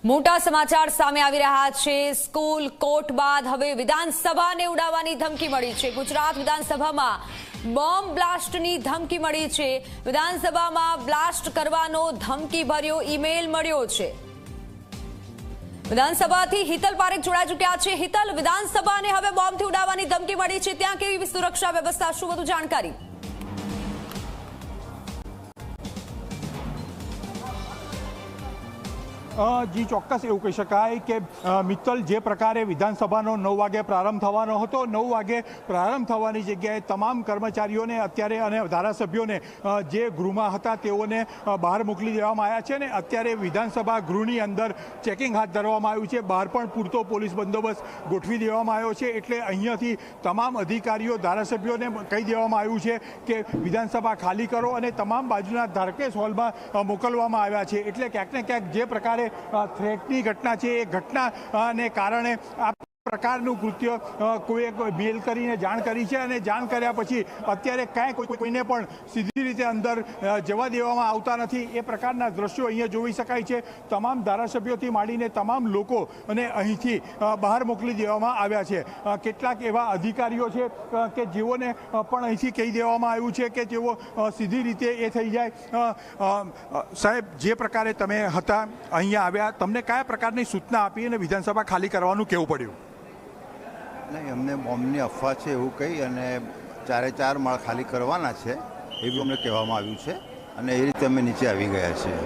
મોટા સમાચાર સામે આવી રહ્યા છે। સ્કૂલ કોર્ટ બાદ હવે વિધાનસભાને ઉડાવવાની ધમકી મળી છે। ગુજરાત વિધાનસભામાં બોમ્બ બ્લાસ્ટની ધમકી મળી છે। વિધાનસભામાં બ્લાસ્ટ કરવાનો ધમકી ભર્યો ઈમેલ મળ્યો છે। વિધાનસભાથી હિતલ પારેખ જોડાઈ ચૂક્યા છે। હિતલ, વિધાનસભાને હવે બોમ્બથી ઉડાવવાની ધમકી મળી છે, ત્યાં કેવી સુરક્ષા વ્યવસ્થા, શું વધુ જાણકારી? જી ચોક્કસ એવું કહી શકાય કે મિત્તલ, જે પ્રકારે વિધાનસભાનો 9 વાગે પ્રારંભ થવાનો હતો, 9 વાગે પ્રારંભ થવાની જગ્યાએ તમામ કર્મચારીઓને અત્યારે અને ધારાસભ્યોને જે ગૃહમાં હતા તેઓને બહાર મોકલી દેવામાં આવ્યા છે અને અત્યારે વિધાનસભા ગૃહની અંદર ચેકિંગ હાથ ધરવામાં આવ્યું છે। બહાર પણ પૂરતો પોલીસ બંદોબસ્ત ગોઠવી દેવામાં આવ્યો છે। એટલે અહીંયાથી તમામ અધિકારીઓ, ધારાસભ્યોને કહી દેવામાં આવ્યું છે કે વિધાનસભા ખાલી કરો અને તમામ બાજુના ધારકેશ હોલમાં મોકલવામાં આવ્યા છે। એટલે ક્યાંક ને ક્યાંક જે પ્રકારે થ્રેટની ઘટના છે એ ઘટનાને કારણે આ પ્રકારનું કૃત્ય કોઈએ મેલ કરીને જાણ કરી છે અને જાણ કર્યા પછી અત્યારે કાંઈ કોઈને પણ સીધી રીતે અંદર જવા દેવામાં આવતા નથી। એ પ્રકારના દ્રશ્યો અહીંયા જોઈ શકાય છે। તમામ ધારાસભ્યોથી માંડીને તમામ લોકો અને અહીંથી બહાર મોકલી દેવામાં આવ્યા છે। કેટલાક એવા અધિકારીઓ છે કે જેઓને પણ અહીંથી કહી દેવામાં આવ્યું છે કે તેઓ સીધી રીતે એ થઈ જાય। સાહેબ, જે પ્રકારે તમે હતા અહીંયા આવ્યા, તમને કયા પ્રકારની સૂચના આપી અને વિધાનસભા ખાલી કરવાનું કેવું પડ્યું? નહીં, અમને બોમ્બની અફવા છે એવું કહી અને 4 માળ ખાલી કરવાના છે એવું અમને કહેવામાં આવ્યું છે અને એ રીતે અમે નીચે આવી ગયા છીએ।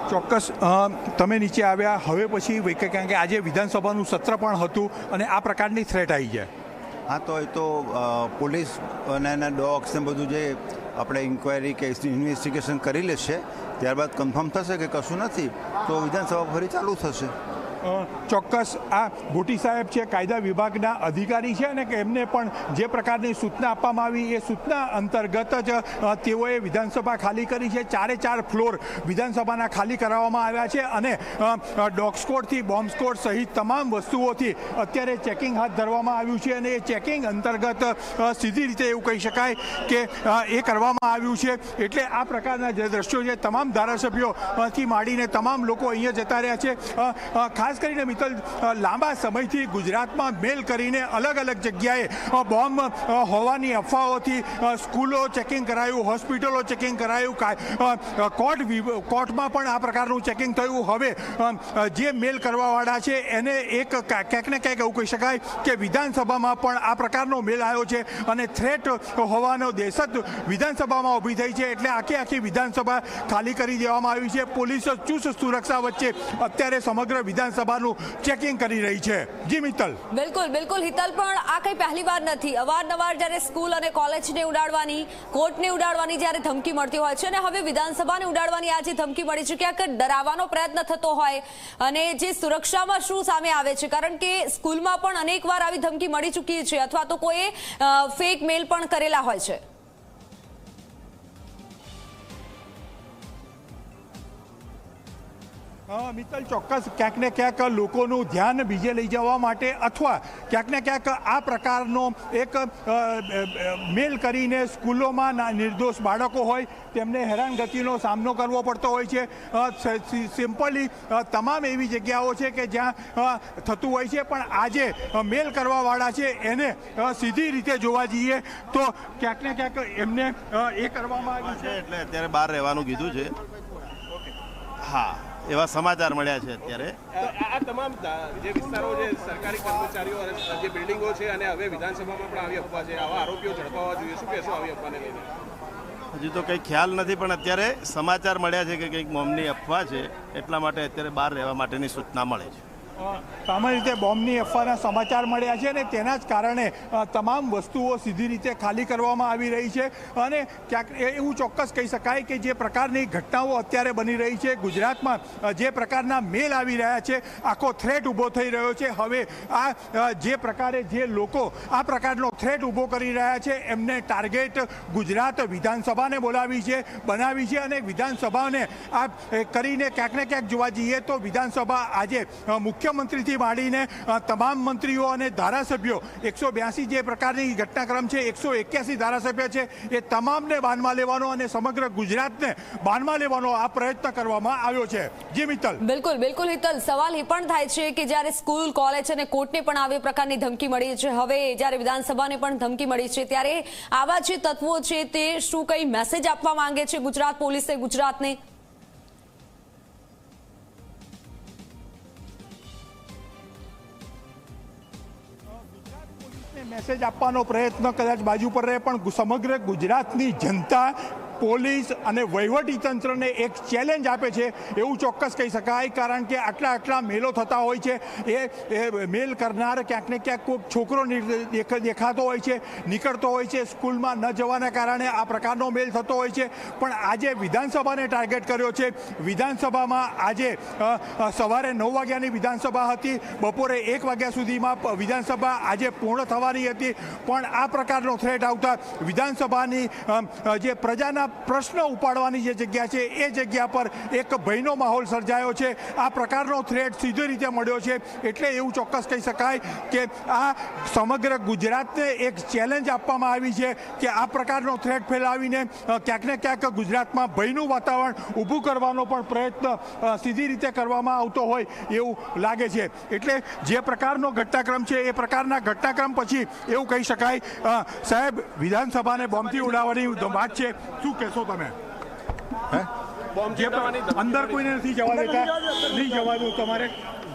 ચોક્કસ, તમે નીચે આવ્યા, હવે પછી કારણ કે આજે વિધાનસભાનું સત્ર પણ હતું અને આ પ્રકારની થ્રેટ આવી જાય? હા, તો એ તો પોલીસ અને એના ડોગ્સ ને બધું જે આપણે ઇન્ક્વાયરી કે ઇન્વેસ્ટિગેશન કરી લેશે, ત્યારબાદ કન્ફર્મ થશે કે કશું નથી તો વિધાનસભા ફરી ચાલુ થશે। ચોક્કસ, આ ભૂટી સાહેબ છે, કાયદા વિભાગના અધિકારી છે અને કે એમને પણ જે પ્રકારની સૂચના આપવામાં આવી એ સૂચના અંતર્ગત જ તેઓએ વિધાનસભા ખાલી કરી છે। 4 ફ્લોર વિધાનસભાના ખાલી કરાવવામાં આવ્યા છે અને ડોગ સ્કોડથી બોમ્બ સ્કોડ સહિત તમામ વસ્તુઓથી અત્યારે ચેકિંગ હાથ ધરવામાં આવ્યું છે અને એ ચેકિંગ અંતર્ગત સીધી રીતે એવું કહી શકાય કે એ કરવામાં આવ્યું છે। એટલે આ પ્રકારના જે દ્રશ્યો છે, તમામ ધારાસભ્યોથી માંડીને તમામ લોકો અહીંયા જતા રહ્યા છે। ખાસ કરીને મિત્તલ, લાંબા સમયથી ગુજરાતમાં મેલ કરીને અલગ અલગ જગ્યાએ બોમ્બ હોવાની અફવાઓથી સ્કૂલો ચેકિંગ કરાયું, હોસ્પિટલો ચેકિંગ કરાયું, કોર્ટમાં પણ આ પ્રકારનું ચેકિંગ થયું। હવે જે મેલ કરવાવાળા છે એને એક ક્યાંક ને ક્યાંક એવું કહી શકાય કે વિધાનસભામાં પણ આ પ્રકારનો મેલ આવ્યો છે અને થ્રેટ હોવાનો દહેશત વિધાનસભામાં ઊભી થઈ છે। એટલે આખી વિધાનસભા ખાલી કરી દેવામાં આવી છે। પોલીસ ચુસ્ત સુરક્ષા વચ્ચે અત્યારે સમગ્ર વિધાનસભાનું ચેકિંગ કરી રહી છે। જી મિત્તલ। બિલકુલ હિતલ, પણ આ કઈ પહેલી વાર નથી। અવારનવાર જ્યારે સ્કૂલ અને કોલેજને ઉડાડવાની, કોર્ટને ઉડાડવાની જ્યારે ધમકી મળતી હોય છે અને હવે વિધાનસભાને ઉડાડવાની આજે ધમકી મળી છે, ક્યાંક ડરાવવાનો પ્રયત્ન થતો હોય અને જે સુરક્ષામાં શું સામે આવે છે? કારણ કે સ્કૂલમાં પણ અનેક વાર આવી ધમકી મળી ચૂકી છે અથવા તો કોઈ ફેક મેલ પણ કરેલા હોય છે। મિત્તલ, ચોક્કસ ક્યાંક ને ક્યાંક લોકોનું ધ્યાન બીજે લઈ જવા માટે અથવા ક્યાંક ને ક્યાંક આ પ્રકારનો એક મેલ કરીને સ્કૂલોમાં નિર્દોષ બાળકો હોય તેમને હેરાનગતિનો સામનો કરવો પડતો હોય છે। સિમ્પલી તમામ એવી જગ્યાઓ છે કે જ્યાં થતું હોય છે, પણ આજે મેલ કરવાવાળા છે એને સીધી રીતે જોવા જઈએ તો ક્યાંક ને ક્યાંક એમને એ કરવામાં આવ્યું છે। એટલે અત્યારે બહાર રહેવાનું કીધું છે। હા, એવા સમાચાર મળ્યા છે અત્યારે। આ તમામ જે વિસ્તારો, જે સરકારી કર્મચારીઓ અને જે બિલ્ડિંગો છે અને હવે વિધાનસભામાં પણ આવી અફવા છે, આવા આરોપીઓ ઝડપાવવા જોઈએ, શું કહેશો આવી અફવાને લઈને? હજી તો કંઈ ખ્યાલ નથી, પણ અત્યારે સમાચાર મળ્યા છે કે કંઈક બોમ્બની અફવા છે, એટલા માટે અત્યારે બહાર રહેવા માટેની સૂચના મળે છે। સામાન્ય રીતે બોમ્બની અફવાના સમાચાર મળ્યા છે અને તેના જ કારણે તમામ વસ્તુઓ સીધી રીતે ખાલી કરવામાં આવી રહી છે અને ક્યાંક એવું ચોક્કસ કહી શકાય કે જે પ્રકારની ઘટનાઓ અત્યારે બની રહી છે ગુજરાતમાં, જે પ્રકારના મેલ આવી રહ્યા છે, આખો થ્રેટ ઊભો થઈ રહ્યો છે। હવે આ જે પ્રકારે જે લોકો આ પ્રકારનો થ્રેટ ઊભો કરી રહ્યા છે એમને ટાર્ગેટ ગુજરાત વિધાનસભાને બનાવી છે અને વિધાનસભાને આ કરીને ક્યાંક ને ક્યાંક જોવા જઈએ તો વિધાનસભા આજે મુખ્ય મુખ્યમંત્રીથી માંડીને તમામ મંત્રીઓ અને ધારાસભ્યો 182 જે પ્રકારની ઘટનાક્રમ છે, 181 ધારાસભ્ય છે, એ તમામને બાનમાં લેવાનો અને સમગ્ર ગુજરાતને બાનમાં લેવાનો આ પ્રયત્ન કરવામાં આવ્યો છે. જી મિત્તલ. બિલકુલ બિલકુલ હિતલ, સવાલ એ પણ થાય છે કે જ્યારે સ્કૂલ, કોલેજ અને કોર્ટને પણ આવી પ્રકારની ધમકી મળી છે, હવે જ્યારે વિધાનસભાને પણ ધમકી મળી છે, ત્યારે આવા જે તત્વો છે તે શું કઈ મેસેજ આપવા માંગે છે ગુજરાત પોલીસે ગુજરાતને? મેસેજ આપવાનો પ્રયત્ન કદાચ બાજુ પર રહે, પણ સમગ્ર ગુજરાતની જનતા પોલીસ અને વહીવટી તંત્રને એક ચેલેન્જ આપે છે એવું ચોક્કસ કહી શકાય. કારણ કે આટલા મેલો થતા હોય છે, એ મેલ કરનાર ક્યાંક ને ક્યાંક કોઈક છોકરો દેખાતો હોય છે, નીકળતો હોય છે, સ્કૂલમાં ન જવાના કારણે આ પ્રકારનો મેલ થતો હોય છે. પણ આજે વિધાનસભાને ટાર્ગેટ કર્યો છે. વિધાનસભામાં આજે સવારે 9 વાગ્યાની વિધાનસભા હતી, બપોરે 1 વાગ્યા સુધીમાં વિધાનસભા આજે પૂર્ણ થવાની હતી. પણ આ પ્રકારનો થ્રેટ આવતા વિધાનસભાની જે પ્રજાના પ્રશ્ન ઉપાડવાની જે જગ્યા છે એ જગ્યા પર એક ભયનો માહોલ સર્જાયો છે. આ પ્રકારનો થ્રેટ સીધી રીતે મળ્યો છે. એટલે એવું ચોક્કસ કહી શકાય કે આ સમગ્ર ગુજરાતને એક ચેલેન્જ આપવામાં આવી છે કે આ પ્રકારનો થ્રેટ ફેલાવીને ક્યાંક ને ક્યાંક ગુજરાતમાં ભયનું વાતાવરણ ઊભું કરવાનો પણ પ્રયત્ન સીધી રીતે કરવામાં આવતો હોય એવું લાગે છે. એટલે જે પ્રકારનો ઘટનાક્રમ છે એ પ્રકારના ઘટનાક્રમ પછી એવું કહી શકાય. સાહેબ, વિધાનસભાને બોમ્બથી ઉડાવવાની વાત છે, શું કહેશો તમે? અંદર કોઈને નથી જવા દેતા, નહીં જવા દો. તમારે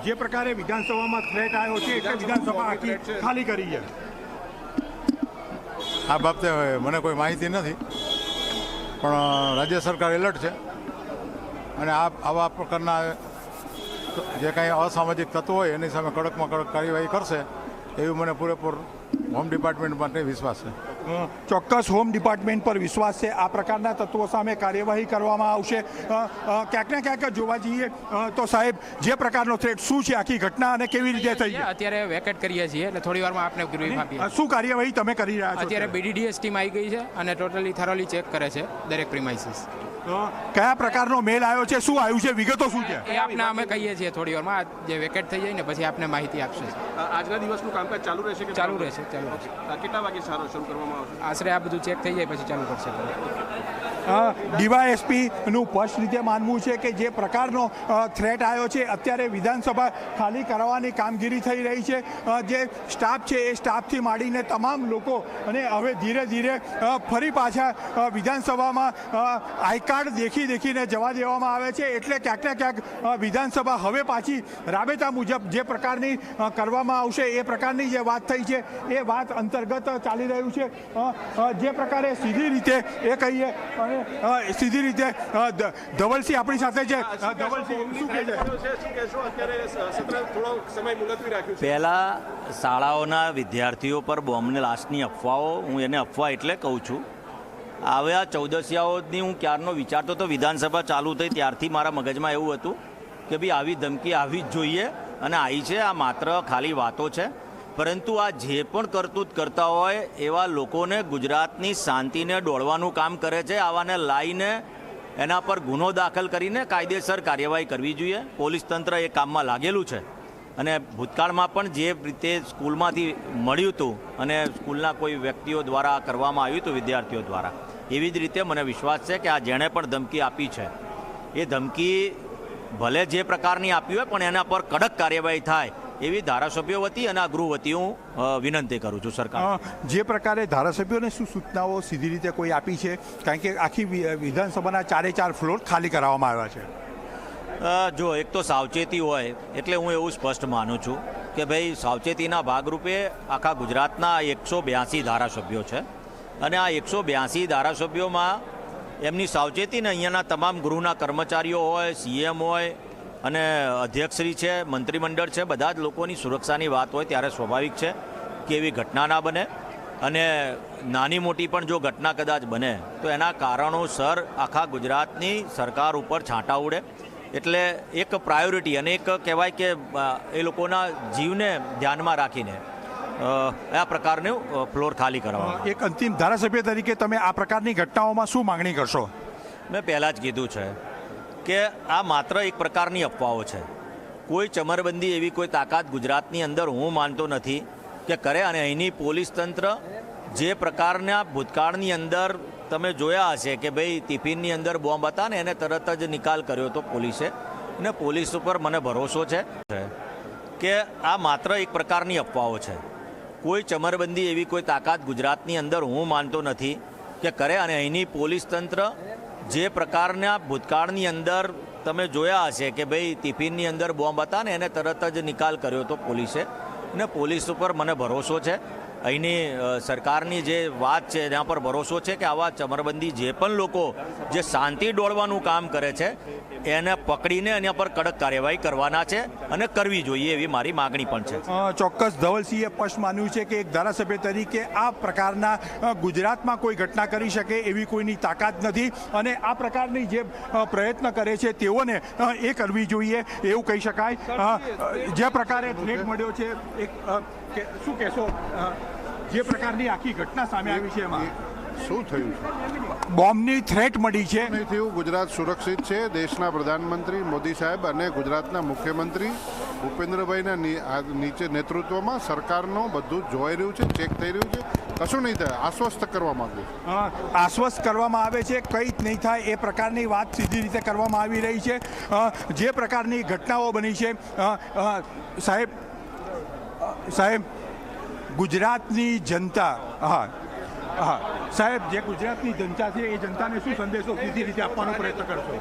જે પ્રકારે વિધાનસભામાં થ્રેટ આવ્યો છે એટલે વિધાનસભા આખી ખાલી કરી છે. આ બાબતે મને કોઈ માહિતી નથી, પણ રાજ્ય સરકાર એલર્ટ છે અને આવા પ્રકારના જે કાંઈ અસામાજિક તત્વો હોય એની સામે કડકમાં કડક કાર્યવાહી કરશે એવું મને પૂરેપૂર હોમ ડિપાર્ટમેન્ટ માટે વિશ્વાસ છે. ચોક્કસ હોમ ડિપાર્ટમેન્ટ પર વિશ્વાસ છે. આ પ્રકારના તત્વો સામે કાર્યવાહી કરવામાં આવશે. ક્યાંક ને ક્યાંક જોવા જઈએ તો સાહેબ, જે પ્રકારનો થ્રેટ શું છે, આખી ઘટના અને કેવી રીતે થઈ? અત્યારે વેકેટ કરીએ છીએ એટલે થોડી વારમાં આપને બ્રીફ આપીએ. શું કાર્યવાહી તમે કરી રહ્યા છો? અત્યારે BDDS ટીમ આવી ગઈ છે અને ટોટલી થરોલી ચેક કરે છે દરેક પ્રિમાઇસીસ. કયા પ્રકારનો મેલ આવ્યો છે, શું આવ્યું છે, વિગતો શું છે? એ આપને અમે કહીએ છીએ થોડી વારમાં. જે વેકેટ થઈ જાય ને પછી આપને માહિતી આપશે. આજના દિવસનું કામકાજ ચાલુ રહેશે કે ચાલુ રહેશે. કેટલા વાગે શરૂ કરવામાં આવશે? આશરે આ બધું ચેક થઈ જાય પછી ચાલુ કરશે. ડીવાયએસપીનું સ્પષ્ટ રીતે માનવું છે કે જે પ્રકારનો થ્રેટ આવ્યો છે, અત્યારે વિધાનસભા ખાલી કરવાની કામગીરી થઈ રહી છે. જે સ્ટાફ છે એ સ્ટાફથી માંડીને તમામ લોકો અને હવે ધીરે ધીરે ફરી પાછા વિધાનસભામાં આઈ કાર્ડ દેખીને જવા દેવામાં આવે છે. એટલે ક્યાંક ને ક્યાંક વિધાનસભા હવે પાછી રાબેતા મુજબ જે પ્રકારની કરવામાં આવશે એ પ્રકારની જે વાત થઈ છે એ વાત અંતર્ગત ચાલી રહ્યું છે. જે પ્રકારે સીધી રીતે એ કહીએ અને સીધી રીતે ધવલસિંહ આપણી સાથે છે. ધવલસિંહ, શું કહે છે? પહેલાં શાળાઓના વિદ્યાર્થીઓ પર બોમ્બને લાશની અફવાઓ, હું એને અફવા એટલે કહું છું. હવે આ ચૌદસિયાઓની હું ક્યારનો વિચારતો હતો. વિધાનસભા ચાલુ થઈ ત્યારથી મારા મગજમાં એવું હતું કે ભાઈ આવી ધમકી આવી જ જોઈએ અને આવી છે. આ માત્ર ખાલી વાતો છે. પરંતુ આ જે પણ કરતૂત કરતા હોય એવા લોકોને ગુજરાતની શાંતિને ડોળવાનું કામ કરે છે. આવાને લાવીને એના પર ગુનો દાખલ કરીને કાયદેસર કાર્યવાહી કરવી જોઈએ. પોલીસ તંત્ર એ કામમાં લાગેલું છે અને ભૂતકાળમાં પણ જે રીતે સ્કૂલમાંથી મળ્યું હતું અને સ્કૂલના કોઈ વ્યક્તિઓ દ્વારા કરવામાં આવ્યું હતું વિદ્યાર્થીઓ દ્વારા, એવી જ રીતે મને વિશ્વાસ છે કે આ જેણે પણ ધમકી આપી છે એ ધમકી ભલે જે પ્રકારની આપી હોય પણ એના પર કડક કાર્યવાહી થાય એવી ધારાસભ્યો વતી અને આ ગૃહ વતી હું વિનંતી કરું છું સરકાર. જે પ્રકારે ધારાસભ્યોને શું સૂચનાઓ સીધી રીતે કોઈ આપી છે? કારણ કે આખી વિધાનસભાના 4 ફ્લોર ખાલી કરાવવામાં આવ્યા છે. જો એક તો સાવચેતી હોય એટલે હું એવું સ્પષ્ટ માનું છું કે ભાઈ સાવચેતીના ભાગરૂપે આખા ગુજરાતના 182 ધારાસભ્યો છે અને આ 182 ધારાસભ્યોમાં એમની સાવચેતીને અહીંયાના તમામ ગૃહના કર્મચારીઓ હોય, CM હોય અને અધ્યક્ષશ્રી છે, મંત્રીમંડળ છે, બધા જ લોકોની સુરક્ષાની વાત હોય ત્યારે સ્વાભાવિક છે કે એવી ઘટના ના બને. અને નાની મોટી પણ જો ઘટના કદાચ બને તો એના કારણોસર આખા ગુજરાતની સરકાર ઉપર છાંટા ઉડે. એટલે એક પ્રાયોરિટી અને એક કહેવાય કે એ લોકોના જીવને ધ્યાનમાં રાખીને આ પ્રકારનું ફ્લોર ખાલી કરવામાં. એક અંતિમ ધારાસભ્ય તરીકે તમે આ પ્રકારની ઘટનાઓમાં શું માંગણી કરશો? મેં પહેલાં જ કીધું છે કે આ માત્ર એક પ્રકારની અફવાઓ છે. કોઈ ચમરબંધી એવી કોઈ તાકાત ગુજરાતની અંદર હું માનતો નથી કે કરે. અને અહીંની પોલીસ તંત્ર જે પ્રકારના ભૂતકાળની અંદર તમે જોયા હશે કે ભાઈ ટિફિનની અંદર બોમ્બ હતા ને એને તરત જ નિકાલ કર્યો હતો પોલીસે, અને પોલીસ ઉપર મને ભરોસો છે કે આ માત્ર એક પ્રકારની અફવાઓ છે. કોઈ ચમરબંધી એવી કોઈ તાકાત ગુજરાતની અંદર હું માનતો નથી કે કરે. અને અહીંની પોલીસ તંત્ર જે પ્રકારના ભૂતકાળની અંદર તમે જોયા હશે કે ભાઈ ટિફિનની અંદર બોમ્બ હતા ને એને તરત જ નિકાલ કર્યો હતો પોલીસે, અને પોલીસ ઉપર મને ભરોસો છે. અહીંની સરકારની જે વાત છે એના પર ભરોસો છે કે આવા ચમરબંધી જે પણ લોકો જે શાંતિ દોડવાનું કામ કરે છે એને પકડીને એના પર કડક કાર્યવાહી કરવાના છે અને કરવી જોઈએ એવી મારી માગણી પણ છે. ચોક્કસ ધવલસિંહે સ્પષ્ટ માન્યું છે કે એક ધારાસભ્ય તરીકે આ પ્રકારના ગુજરાતમાં કોઈ ઘટના કરી શકે એવી કોઈની તાકાત નથી, અને આ પ્રકારની જે પ્રયત્ન કરે છે તેઓને એ કરવી જોઈએ એવું કહી શકાય. જે પ્રકારે થ્રેટ મળ્યો છે શું કહેશો, જે પ્રકારની આખી ઘટના સામે આવી છે એમાં શું થયું છે? બોમ્બની થ્રેટ મળી છે. નહીં થયું. ગુજરાત સુરક્ષિત છે. દેશના પ્રધાનમંત્રી મોદી સાહેબ અને ગુજરાતના મુખ્યમંત્રી ભૂપેન્દ્રભાઈના નીચે નેતૃત્વમાં સરકારનું બધું જોઈ રહ્યું છે, ચેક થઈ રહ્યું છે. કશું નહીં થાય. આશ્વસ્ત કરવા માંગુ છું. આશ્વસ્ત કરવામાં આવે છે, કંઈ જ નહીં થાય એ પ્રકારની વાત સીધી રીતે કરવામાં આવી રહી છે. જે પ્રકારની ઘટનાઓ બની છે સાહેબ ગુજરાતની જનતા સાહેબ જે ગુજરાતની જનતા છે એ જનતાને શું સંદેશો સીધી રીતે આપવાનો પ્રયત્ન કરશો?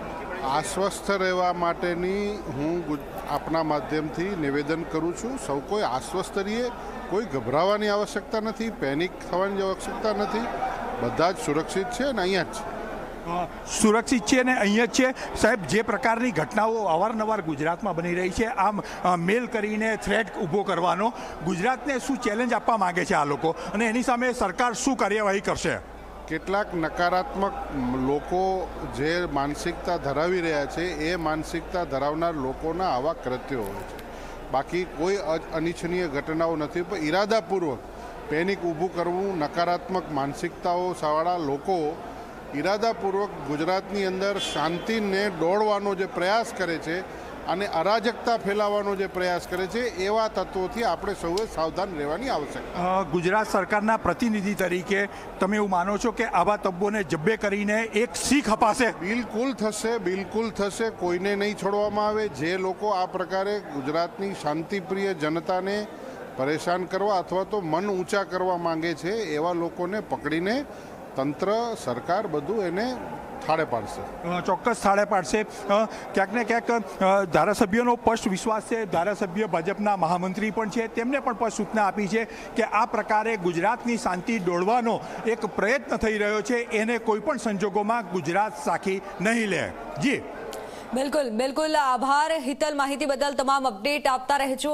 આશ્વસ્ત રહેવા માટેની હું આપના માધ્યમથી નિવેદન કરું છું. સૌ કોઈ આશ્વસ્ત રહીએ. કોઈ ગભરાવાની આવશ્યકતા નથી, પેનિક થવાની આવશ્યકતા નથી. બધા જ સુરક્ષિત છે અને અહીંયા જ છે. સુરક્ષિત છે ને અહીંયા જ છે. સાહેબ જે પ્રકારની ઘટનાઓ અવારનવાર ગુજરાતમાં બની રહી છે, આમ મેલ કરીને થ્રેટ ઊભો કરવાનો, ગુજરાતને શું ચેલેન્જ આપવા માંગે છે આ લોકો, અને એની સામે સરકાર શું કાર્યવાહી કરશે? કેટલાક નકારાત્મક લોકો જે માનસિકતા ધરાવી રહ્યા છે એ માનસિકતા ધરાવનાર લોકોના આવા કૃત્યો હોય છે. બાકી કોઈ અનિચ્છનીય ઘટનાઓ નથી, પણ ઈરાદાપૂર્વક પેનિક ઊભું કરવું, નકારાત્મક માનસિકતાઓ વાળા લોકો ઈરાદાપૂર્વક ગુજરાતની અંદર શાંતિને દોડવાનો જે પ્રયાસ કરે છે અને અરાજકતા ફેલાવવાનો જે પ્રયાસ કરે છે એવા તત્વોથી આપણે સૌએ સાવધાન રહેવાની આવશ્યકતા. ગુજરાત સરકારના પ્રતિનિધિ તરીકે તમે એવું માનો છો કે આવા તત્વોને જબ્બે કરીને એક શીખ અપાશે? બિલકુલ થશે, બિલકુલ થશે. કોઈને નહીં છોડવામાં આવે. જે લોકો આ પ્રકારે ગુજરાતની શાંતિપ્રિય જનતાને પરેશાન કરવા અથવા તો મન ઊંચા કરવા માંગે છે એવા લોકોને પકડીને તંત્ર, સરકાર બધું એને થાળે પાડશે. ચોક્કસ થાળે પાડશે. ક્યાંક ને ક્યાંક ધારાસભ્યોનો સ્પષ્ટ વિશ્વાસ છે. ધારાસભ્ય ભાજપના મહામંત્રી પણ છે, તેમને પણ સ્પષ્ટ સૂચના આપી છે કે આ પ્રકારે ગુજરાતની શાંતિ દોડવાનો એક પ્રયત્ન થઈ રહ્યો છે એને કોઈ પણ સંજોગોમાં ગુજરાત સાખી નહીં લે. જી બિલકુલ. આભાર હિતલ, માહિતી બદલ. તમામ અપડેટ આપતા રહેજો.